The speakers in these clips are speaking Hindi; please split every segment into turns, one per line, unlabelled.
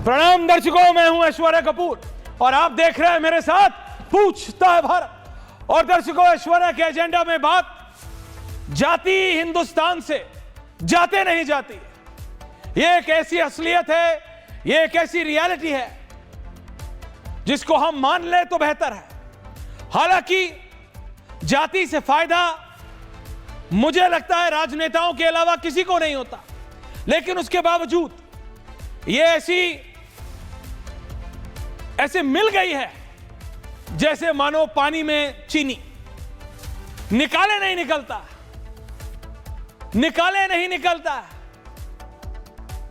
प्रणाम दर्शकों, मैं हूं ऐश्वर्या कपूर और आप देख रहे हैं मेरे साथ पूछता है भारत। और दर्शकों, ऐश्वर्या के एजेंडा में बात जाति हिंदुस्तान से जाते नहीं जाती। ये एक ऐसी असलियत है, ये एक ऐसी रियलिटी है जिसको हम मान ले तो बेहतर है। हालांकि जाति से फायदा मुझे लगता है राजनेताओं के अलावा किसी को नहीं होता, लेकिन उसके बावजूद ये ऐसे मिल गई है जैसे मानो पानी में चीनी, निकाले नहीं निकलता, निकाले नहीं निकलता।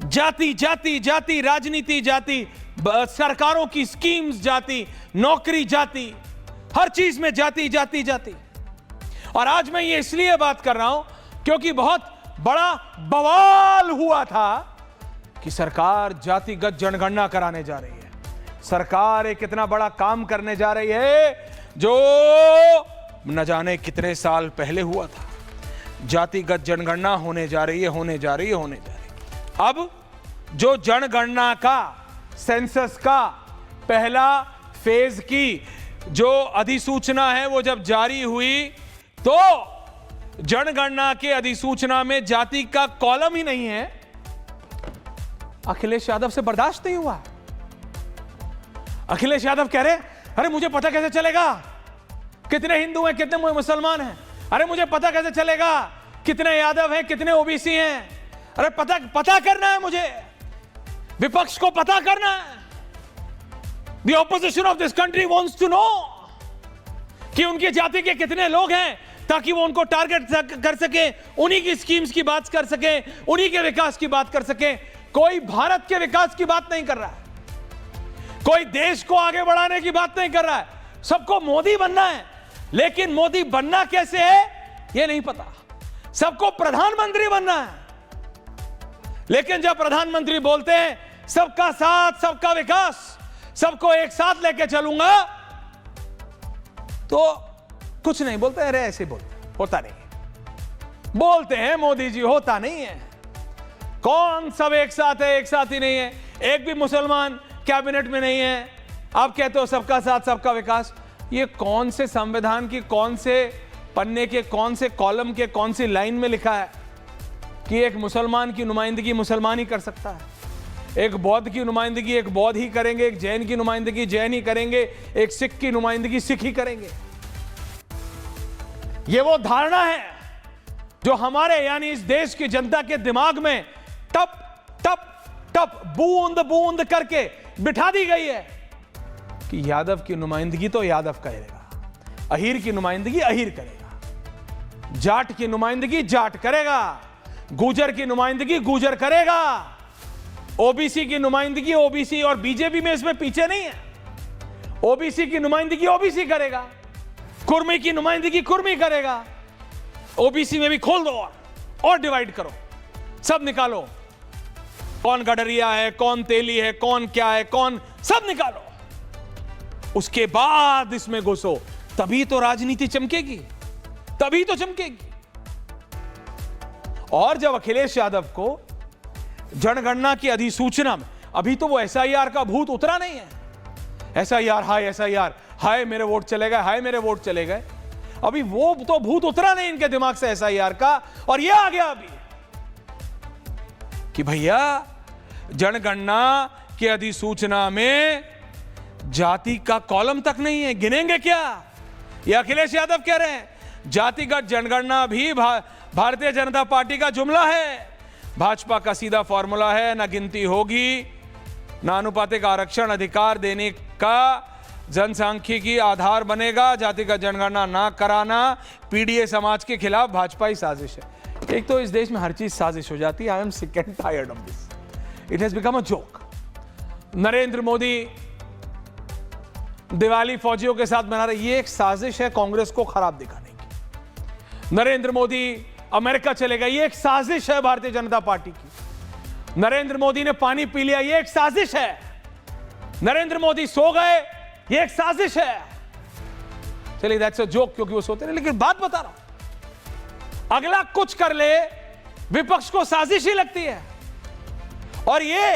जाति जाति जाति, राजनीति जाति, सरकारों की स्कीम्स जाति, नौकरी जाति, हर चीज में जाति जाति जाति। और आज मैं ये इसलिए बात कर रहा हूं क्योंकि बहुत बड़ा बवाल हुआ था कि सरकार जातिगत जनगणना कराने जा रही है। सरकार एक इतना बड़ा काम करने जा रही है जो न जाने कितने साल पहले हुआ था। जातिगत जनगणना होने जा रही है, होने जा रही है, होने जा रही है। अब जो जनगणना का, सेंसस का पहला फेज की जो अधिसूचना है वो जब जारी हुई तो जनगणना के अधिसूचना में जाति का कॉलम ही नहीं है। अखिलेश यादव से बर्दाश्त नहीं हुआ। अखिलेश यादव कह रहे, अरे मुझे पता कैसे चलेगा कितने हिंदू हैं, कितने मुसलमान हैं? अरे मुझे पता कैसे चलेगा कितने यादव हैं, कितने ओबीसी हैं? अरे पता करना है मुझे, विपक्ष को पता करना है। The opposition of this country wants to know कि उनकी जाति के कितने लोग हैं ताकि वो उनको टारगेट कर सके, उन्हीं की स्कीम्स की बात कर सके, उन्हीं के विकास की बात कर सके। कोई भारत के विकास की बात नहीं कर रहा है, कोई देश को आगे बढ़ाने की बात नहीं कर रहा है। सबको मोदी बनना है, लेकिन मोदी बनना कैसे है ये नहीं पता। सबको प्रधानमंत्री बनना है, लेकिन जब प्रधानमंत्री बोलते हैं सबका साथ सबका विकास, सबको एक साथ लेके चलूंगा, तो कुछ नहीं बोलते। अरे ऐसे बोलते, होता नहीं। बोलते हैं मोदी जी, होता नहीं है। कौन सब एक साथ है? एक साथ ही नहीं है। एक भी मुसलमान कैबिनेट में नहीं है। आप कहते हो सबका साथ सबका विकास। ये कौन से संविधान की कौन से पन्ने के कौन से कॉलम के कौन सी लाइन में लिखा है कि एक मुसलमान की नुमाइंदगी मुसलमान ही कर सकता है, एक बौद्ध की नुमाइंदगी एक बौद्ध ही करेंगे, एक जैन की नुमाइंदगी जैन ही करेंगे, एक सिख की नुमाइंदगी सिख ही करेंगे? ये वो धारणा है जो हमारे यानी इस देश की जनता के दिमाग में टप टप टप, बूंद बूंद करके बिठा दी गई है कि यादव की नुमाइंदगी तो यादव करेगा, अहीर की नुमाइंदगी अहीर करेगा, जाट की नुमाइंदगी जाट करेगा, गुजर की नुमाइंदगी गुजर करेगा, ओबीसी की नुमाइंदगी ओबीसी, और बीजेपी में इसमें पीछे नहीं है, ओबीसी की नुमाइंदगी ओबीसी करेगा, कुर्मी की नुमाइंदगी कुर्मी करेगा। ओबीसी में भी खोल दो और डिवाइड करो, सब निकालो, कौन गडरिया है, कौन तेली है, कौन क्या है, कौन, सब निकालो। उसके बाद इसमें घुसो, तभी तो राजनीति चमकेगी, तभी तो चमकेगी। और जब अखिलेश यादव को जनगणना की अधिसूचना में, अभी तो वो एसआईआर का भूत उतरा नहीं है। एसआईआर हाय, एसआईआर हाय, मेरे वोट चले गए, हाय मेरे वोट चले गए। अभी वो तो भूत उतरा नहीं इनके दिमाग से एसआईआर का, और ये आ गया अभी कि भैया जनगणना की अधिसूचना में जाति का कॉलम तक नहीं है। गिनेंगे क्या? ये अखिलेश यादव कह रहे हैं जातिगत जनगणना भी भारतीय जनता पार्टी का जुमला है, भाजपा का सीधा फॉर्मूला है। ना गिनती होगी, ना अनुपातिक आरक्षण अधिकार देने का जनसांख्यिकी आधार बनेगा, जातिगत जनगणना ना कराना पीडीए समाज के खिलाफ भाजपा ही साजिश है। एक तो इस देश में हर चीज साजिश हो जाती है। I am sick and tired of this, it has become a joke. Narendra Modi Diwali फौजियों के साथ मना रहे, ये एक साजिश है कांग्रेस को खराब दिखाने की। नरेंद्र मोदी अमेरिका चले गए, ये एक साजिश है भारतीय जनता पार्टी की। नरेंद्र मोदी ने पानी पी लिया, ये एक साजिश है। नरेंद्र मोदी सो गए, ये एक साजिश है। चलिए दैट्स अ जोक, क्योंकि वो सोते नहीं, लेकिन बात बता रहा हूं, अगला कुछ कर ले विपक्ष को साजिश ही लगती है। और ये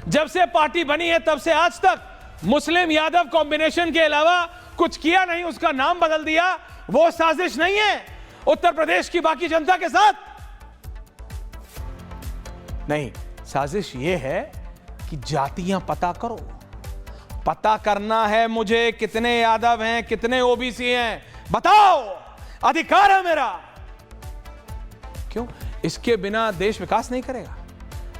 जब से पार्टी बनी है तब से आज तक मुस्लिम यादव कॉम्बिनेशन के अलावा कुछ किया नहीं, उसका नाम बदल दिया। वो साजिश नहीं है उत्तर प्रदेश की बाकी जनता के साथ, नहीं, साजिश ये है कि जातियां पता करो। पता करना है मुझे कितने यादव हैं, कितने ओबीसी हैं, बताओ, अधिकार है मेरा। क्यों? इसके बिना देश विकास नहीं करेगा।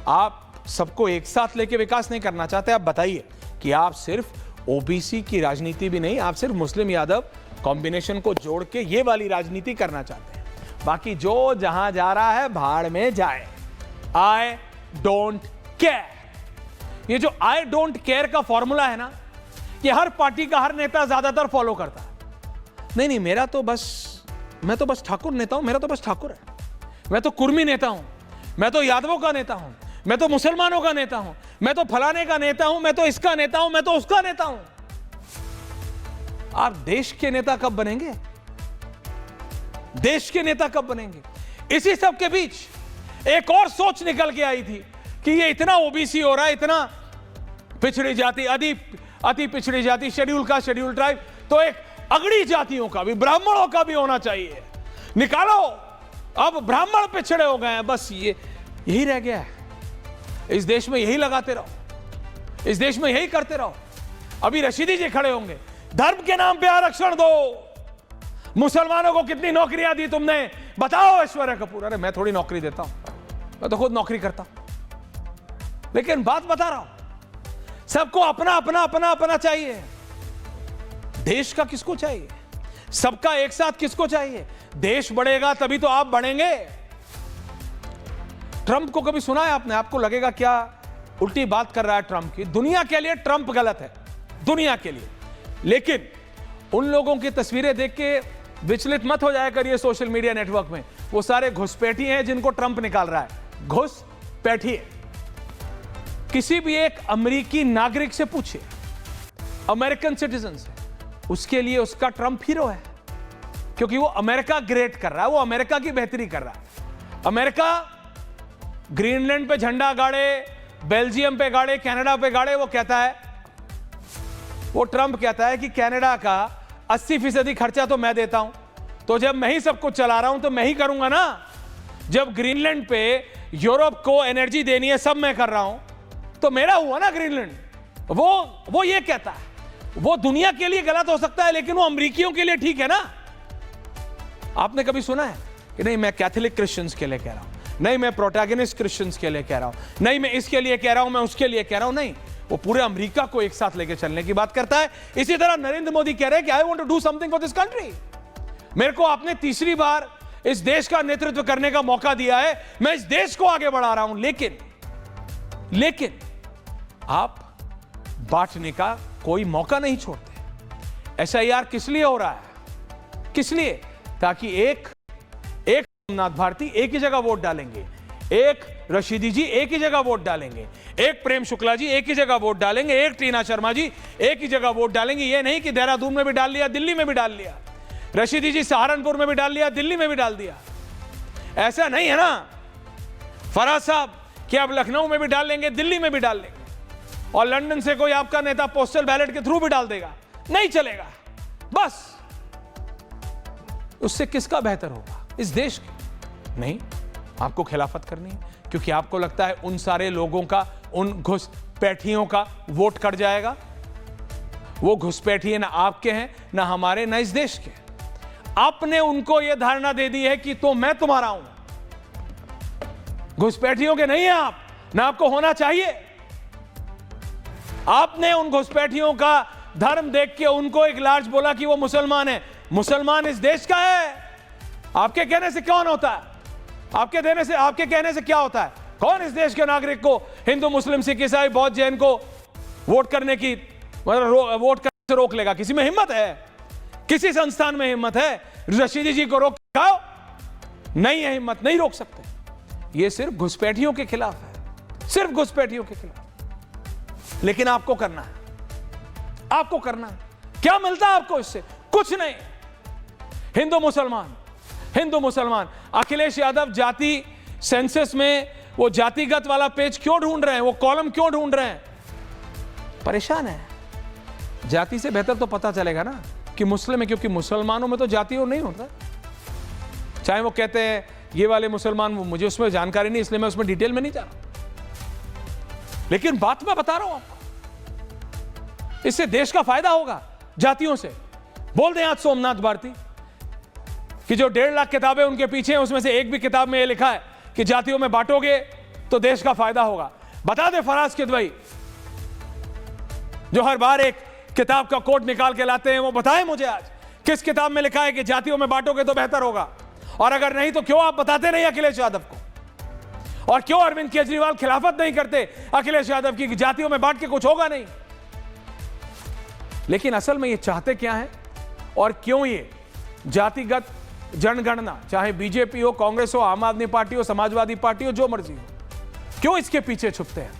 आप सबको एक साथ लेके विकास नहीं करना चाहते। आप बताइए कि आप सिर्फ ओबीसी की राजनीति भी नहीं, आप सिर्फ मुस्लिम यादव कॉम्बिनेशन को जोड़ के ये वाली राजनीति करना चाहते हैं। बाकी जो जहां जा रहा है भाड़ में जाए। आई डोंट केयर, ये जो आई डोंट केयर का फॉर्मूला है ना, ये हर पार्टी का हर नेता ज्यादातर फॉलो करता है। नहीं, मैं तो बस ठाकुर नेता हूं, मेरा तो बस ठाकुर है, मैं तो कुर्मी नेता हूं, मैं तो यादवों का नेता हूं, मैं तो मुसलमानों का नेता हूं, मैं तो फलाने का नेता हूं, मैं तो इसका नेता हूं, मैं तो उसका नेता हूं। आप देश के नेता कब बनेंगे? देश के नेता कब बनेंगे? इसी सब के बीच एक और सोच निकल के आई थी कि ये इतना ओबीसी हो रहा है, इतना पिछड़ी जाति, अति पिछड़ी जाति, शेड्यूल कास्ट, शेड्यूल ट्राइब, तो एक अगड़ी जातियों का भी, ब्राह्मणों का भी होना चाहिए। निकालो, अब ब्राह्मण पिछड़े हो गए हैं, बस यही रह गया है। इस देश में यही लगाते रहो, इस देश में यही करते रहो। अभी रशीदी जी खड़े होंगे, धर्म के नाम पे आरक्षण दो, मुसलमानों को कितनी नौकरियां दी तुमने, बताओ ऐश्वर्या कपूर। अरे मैं थोड़ी नौकरी देता हूं, मैं तो खुद नौकरी करता हूं, लेकिन बात बता रहा हूं, सबको अपना अपना अपना अपना चाहिए। देश का किसको चाहिए? सबका एक साथ किसको चाहिए? देश बढ़ेगा तभी तो आप बढ़ेंगे। ट्रंप को कभी सुना है आपने? आपको लगेगा क्या उल्टी बात कर रहा है ट्रंप की। दुनिया के लिए ट्रंप गलत है, दुनिया के लिए, लेकिन उन लोगों की तस्वीरें देख के विचलित मत हो जाया करिए सोशल मीडिया नेटवर्क में। वो सारे घुसपैठी हैं जिनको ट्रंप निकाल रहा है, घुसपैठी। किसी भी एक अमेरिकी नागरिक से पूछिए, अमेरिकन सिटीजन से, उसके लिए उसका ट्रंप हीरो है, क्योंकि वो अमेरिका ग्रेट कर रहा है, वो अमेरिका की बेहतरी कर रहा है। अमेरिका ग्रीनलैंड पे झंडा गाड़े, बेल्जियम पे गाड़े, कनाडा पे गाड़े, वो कहता है, वो ट्रंप कहता है कि कनाडा का 80% खर्चा तो मैं देता हूं, तो जब मैं ही सब कुछ चला रहा हूं तो मैं ही करूंगा ना। जब ग्रीनलैंड पे यूरोप को एनर्जी देनी है, सब मैं कर रहा हूं, तो मेरा हुआ ना ग्रीनलैंड। वो ये कहता है। वो दुनिया के लिए गलत हो सकता है, लेकिन वो अमेरिकियों के लिए ठीक है ना। आपने कभी सुना है कि नहीं मैं कैथोलिक क्रिश्चियंस के लिए कह रहा हूं, नहीं मैं प्रोटैगनिस्ट क्रिश्चियंस के लिए कह रहा हूं, नहीं मैं इसके लिए कह रहा हूं, मैं उसके लिए कह रहा हूं? नहीं, वो पूरे अमेरिका को एक साथ लेकर चलने की बात करता है। इसी तरह नरेंद्र मोदी कह रहे हैं कि I want to do something for this country. मेरे को आपने तीसरी बार इस देश का नेतृत्व करने का मौका दिया है, मैं इस देश को आगे बढ़ा रहा हूं, लेकिन आप बांटने का कोई मौका नहीं छोड़ते। एसआईआर किस लिए हो रहा है? किस लिए? ताकि एक सोमनाथ भारती एक ही जगह वोट डालेंगे, एक रशीदी जी एक ही जगह वोट डालेंगे, एक प्रेम शुक्ला जी एक ही जगह वोट डालेंगे, एक टीना शर्मा जी एक ही जगह वोट डालेंगे। ये नहीं कि देहरादून में भी डाल लिया, दिल्ली में भी डाल लिया, रशीदी जी सहारनपुर में भी डाल लिया, दिल्ली में भी डाल दिया। ऐसा नहीं है ना फराज साहब कि आप लखनऊ में भी डाल लेंगे, दिल्ली में भी डाल लेंगे, और लंदन से कोई आपका नेता पोस्टल बैलेट के थ्रू भी डाल देगा, नहीं चलेगा। बस उससे किसका बेहतर होगा? इस देश के नहीं। आपको खिलाफत करनी है क्योंकि आपको लगता है उन सारे लोगों का, उन घुसपैठियों का वोट कट जाएगा। वो घुसपैठिए ना आपके हैं, ना हमारे, ना इस देश के। आपने उनको यह धारणा दे दी है कि तो मैं तुम्हारा हूं, घुसपैठियों के नहीं है आप, ना आपको होना चाहिए। आपने उन घुसपैठियों का धर्म देख के उनको एक लार्ज बोला कि वो मुसलमान है। मुसलमान इस देश का है। आपके कहने से कौन होता है? आपके कहने से क्या होता है? कौन इस देश के नागरिक को, हिंदू, मुस्लिम, सिख, ईसाई, बौद्ध, जैन को वोट करने की, मतलब वोट करने से रोक लेगा? किसी में हिम्मत है? किसी संस्थान में हिम्मत है? रशीदी जी को रोक खाओ, नहीं है हिम्मत, नहीं रोक सकते। ये सिर्फ घुसपैठियों के खिलाफ है, सिर्फ घुसपैठियों के खिलाफ। लेकिन आपको करना है, आपको करना है। क्या मिलता है आपको इससे? कुछ नहीं। हिंदू मुसलमान, अखिलेश यादव जाति सेंसस में वो जातिगत वाला पेज क्यों ढूंढ रहे हैं, वो कॉलम क्यों ढूंढ रहे हैं? परेशान है। जाति से बेहतर तो पता चलेगा ना कि मुस्लिम है, क्योंकि मुसलमानों में तो जाति और नहीं होता। चाहे वो कहते हैं ये वाले मुसलमान, मुझे उसमें जानकारी नहीं, इसलिए मैं उसमें डिटेल में नहीं जा रहा, लेकिन बात मैं बता रहा हूं आपको। इससे देश का फायदा होगा। जातियों से बोल दें आज सोमनाथ भारती कि जो 1.5 लाख किताबें उनके पीछे हैं, उसमें से एक भी किताब में यह लिखा है कि जातियों में बांटोगे तो देश का फायदा होगा। बता दे फराज किदवई, जो हर बार एक किताब का कोट निकाल के लाते हैं, वो बताएं मुझे आज किस किताब में लिखा है कि जातियों में बांटोगे तो बेहतर होगा। और अगर नहीं तो क्यों आप बताते नहीं अखिलेश यादव को, और क्यों अरविंद केजरीवाल खिलाफत नहीं करते अखिलेश यादव की कि जातियों में बांट के कुछ होगा नहीं। लेकिन असल में ये चाहते क्या है और क्यों ये जातिगत जनगणना, चाहे बीजेपी हो, कांग्रेस हो, आम आदमी पार्टी हो, समाजवादी पार्टी हो, जो मर्जी हो, क्यों इसके पीछे छुपते हैं?